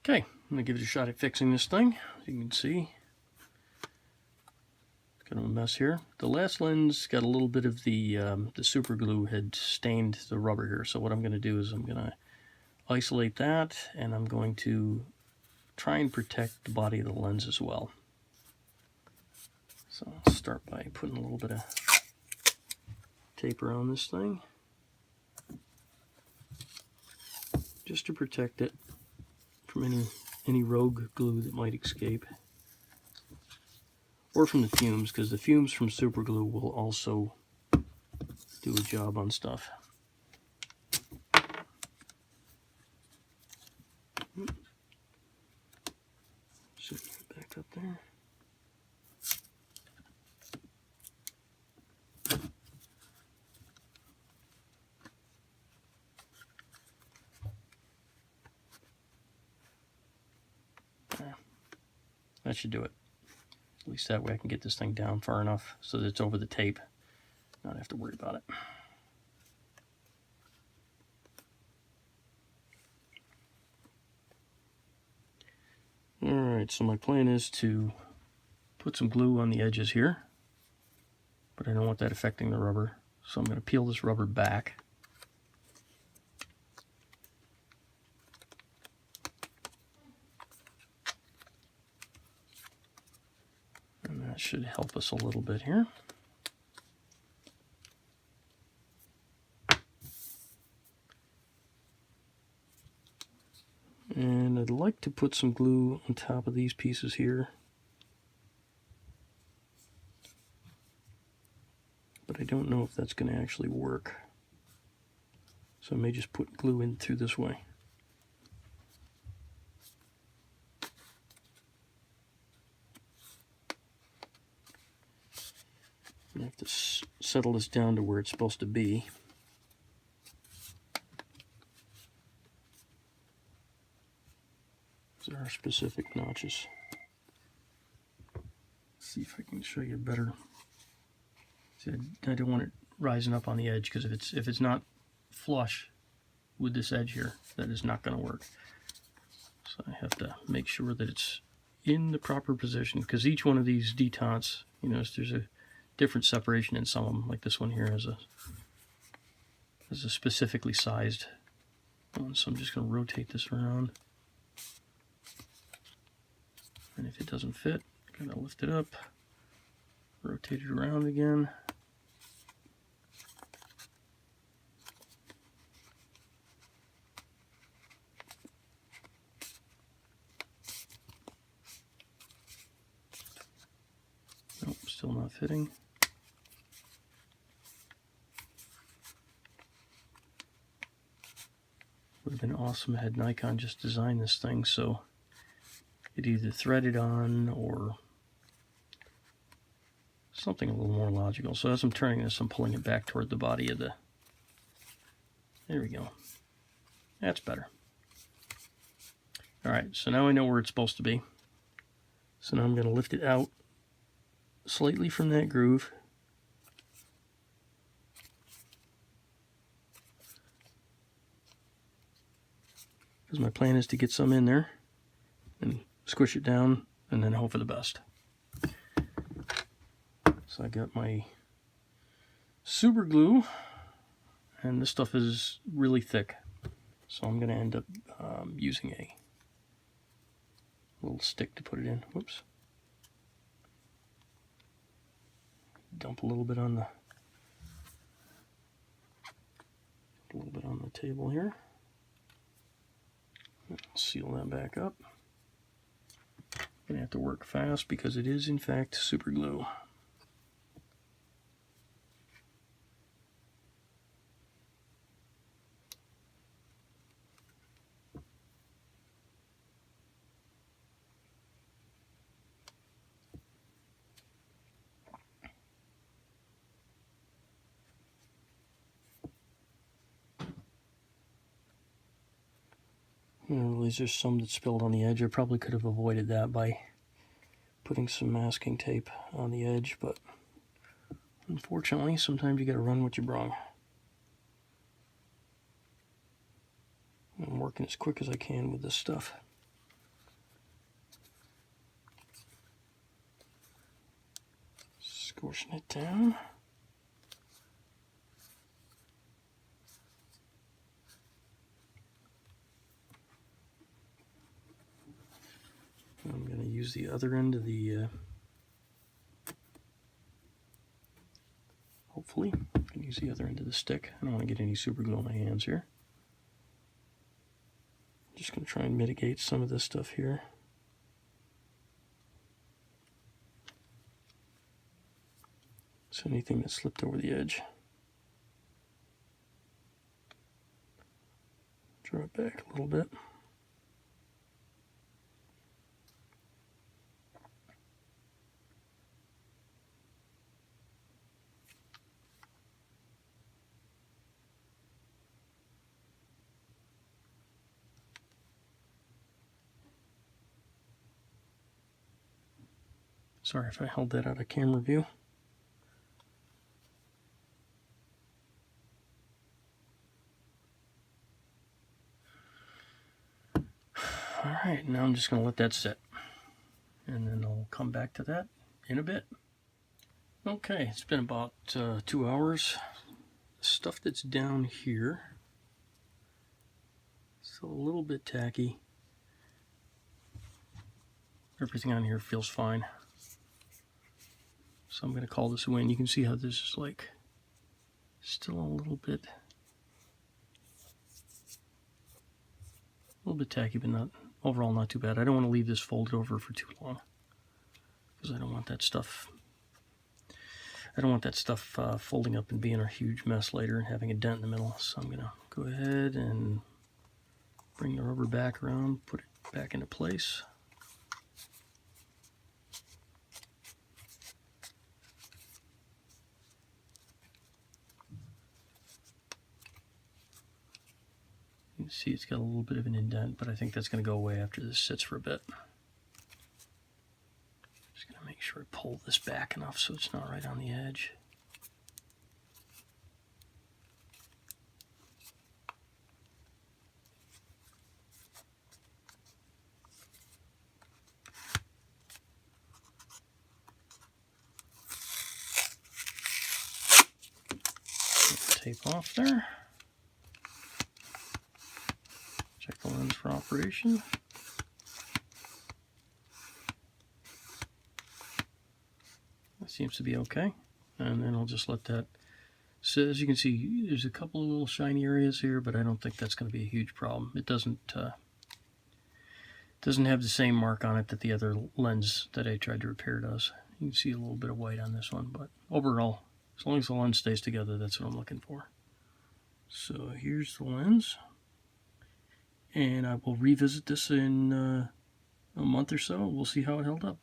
Okay, I'm going to give it a shot at fixing this thing. As you can see, it's kind of a mess here. The last lens got a little bit of the super glue had stained the rubber here. So what I'm going to do is I'm going to isolate that, and I'm going to try and protect the body of the lens as well. So I'll start by putting a little bit of tape around this thing, just to protect it from any rogue glue that might escape, or from the fumes, because the fumes from super glue will also do a job on stuff. So back up there. That should do it. At least that way I can get this thing down far enough so that it's over the tape. Not have to worry about it. Alright, so my plan is to put some glue on the edges here, but I don't want that affecting the rubber. So I'm going to peel this rubber back. And that should help us a little bit here. And I'd like to put some glue on top of these pieces here, but I don't know if that's going to actually work. So I may just put glue in through this way. I have to settle this down to where it's supposed to be. There are specific notches. Let's see if I can show you better. See, I don't want it rising up on the edge, because if it's not flush with this edge here, that is not going to work. So I have to make sure that it's in the proper position, because each one of these detents, you know, there's a different separation in some of them. Like this one here has a specifically sized one. So I'm just going to rotate this around. And if it doesn't fit, I'm going to lift it up, rotate it around again. Nope, still not fitting. Would have been awesome had Nikon just designed this thing so it either threaded on or something a little more logical. So as I'm turning this, I'm pulling it back toward the body of the... There we go. That's better. Alright, so now I know where it's supposed to be. So now I'm going to lift it out slightly from that groove. Because my plan is to get some in there and squish it down and then hope for the best. So I got my super glue, and this stuff is really thick, so I'm going to end up using a little stick to put it in. Whoops. Dump a little bit on the table here. Seal that back up. Gonna have to work fast because it is in fact super glue. There's just some that spilled on the edge. I probably could have avoided that by putting some masking tape on the edge, but unfortunately, sometimes you gotta run what you brung. I'm working as quick as I can with this stuff. Squishing it down. I'm going to use the other end of the, hopefully, I'm going to use the other end of the stick. I don't want to get any super glue on my hands here. I'm just going to try and mitigate some of this stuff here. So anything that slipped over the edge. Draw it back a little bit. Sorry if I held that out of camera view. Alright, now I'm just going to let that sit. And then I'll come back to that in a bit. Okay, it's been about 2 hours. The stuff that's down here, still a little bit tacky. Everything on here feels fine. So I'm going to call this away, and you can see how this is like still a little bit tacky, but not overall not too bad. I don't want to leave this folded over for too long because I don't want that stuff folding up and being a huge mess later and having a dent in the middle. So I'm going to go ahead and bring the rubber back around, put it back into place. You can see it's got a little bit of an indent, but I think that's going to go away after this sits for a bit. Just going to make sure I pull this back enough so it's not right on the edge. Tape off there. Check the lens for operation. That seems to be okay. And then I'll just let that sit. As you can see, there's a couple of little shiny areas here, but I don't think that's going to be a huge problem. It doesn't have the same mark on it that the other lens that I tried to repair does. You can see a little bit of white on this one, but overall, as long as the lens stays together, that's what I'm looking for. So here's the lens. And I will revisit this in a month or so. We'll see how it held up.